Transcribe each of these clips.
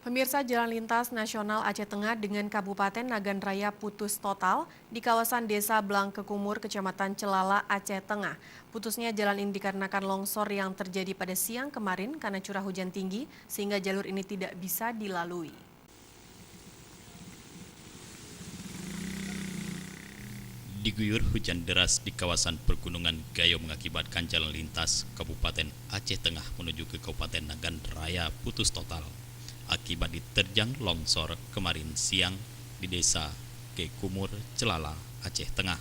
Pemirsa, jalan lintas nasional Aceh Tengah dengan Kabupaten Nagan Raya putus total di kawasan Desa Blangkekumur, Kecamatan Celala, Aceh Tengah. Putusnya jalan ini dikarenakan longsor yang terjadi pada siang kemarin karena curah hujan tinggi sehingga jalur ini tidak bisa dilalui. Diguyur hujan deras di kawasan pergunungan Gayo mengakibatkan jalan lintas Kabupaten Aceh Tengah menuju ke Kabupaten Nagan Raya putus total akibat diterjang longsor kemarin siang di desa Kekumur, Celala, Aceh Tengah.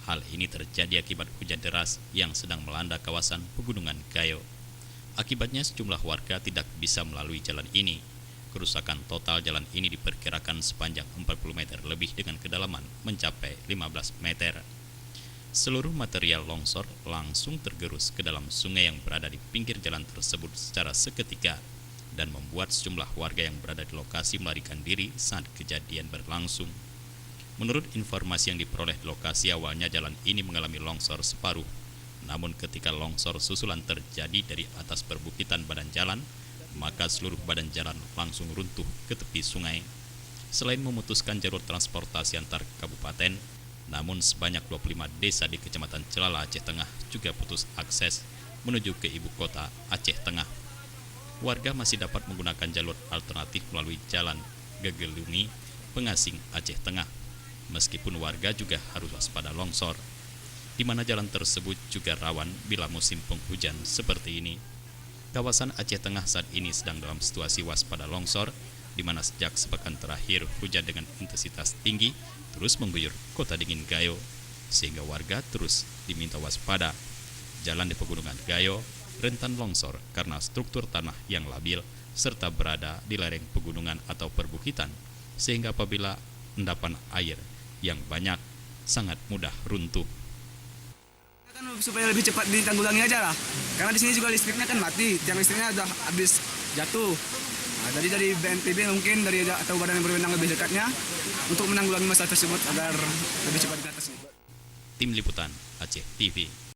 Hal ini terjadi akibat hujan deras yang sedang melanda kawasan pegunungan Gayo. Akibatnya sejumlah warga tidak bisa melalui jalan ini. Kerusakan total jalan ini diperkirakan sepanjang 40 meter lebih dengan kedalaman mencapai 15 meter. Seluruh material longsor langsung tergerus ke dalam sungai yang berada di pinggir jalan tersebut secara seketika dan membuat sejumlah warga yang berada di lokasi melarikan diri saat kejadian berlangsung. Menurut informasi yang diperoleh di lokasi, awalnya jalan ini mengalami longsor separuh. Namun ketika longsor susulan terjadi dari atas perbukitan badan jalan, maka seluruh badan jalan langsung runtuh ke tepi sungai. Selain memutuskan jalur transportasi antar kabupaten, namun sebanyak 25 desa di Kecamatan Celala, Aceh Tengah juga putus akses menuju ke ibu kota Aceh Tengah. Warga masih dapat menggunakan jalur alternatif melalui jalan Gegelungi, Pengasing, Aceh Tengah. Meskipun warga juga harus waspada longsor, di mana jalan tersebut juga rawan bila musim penghujan seperti ini. Kawasan Aceh Tengah saat ini sedang dalam situasi waspada longsor, di mana sejak sepekan terakhir hujan dengan intensitas tinggi terus mengguyur kota dingin Gayo, sehingga warga terus diminta waspada. Jalan di pegunungan Gayo rentan longsor karena struktur tanah yang labil serta berada di lereng pegunungan atau perbukitan, sehingga apabila endapan air yang banyak sangat mudah runtuh. Kan supaya lebih cepat ditanggulangi aja lah, karena di sini juga listriknya kan mati, tiang listriknya udah habis jatuh. Nah, jadi dari BNPB mungkin dari atau badan yang berwenang lebih dekatnya untuk menanggulangi masalah tersebut agar lebih cepat diatasi. Tim Liputan Aceh TV.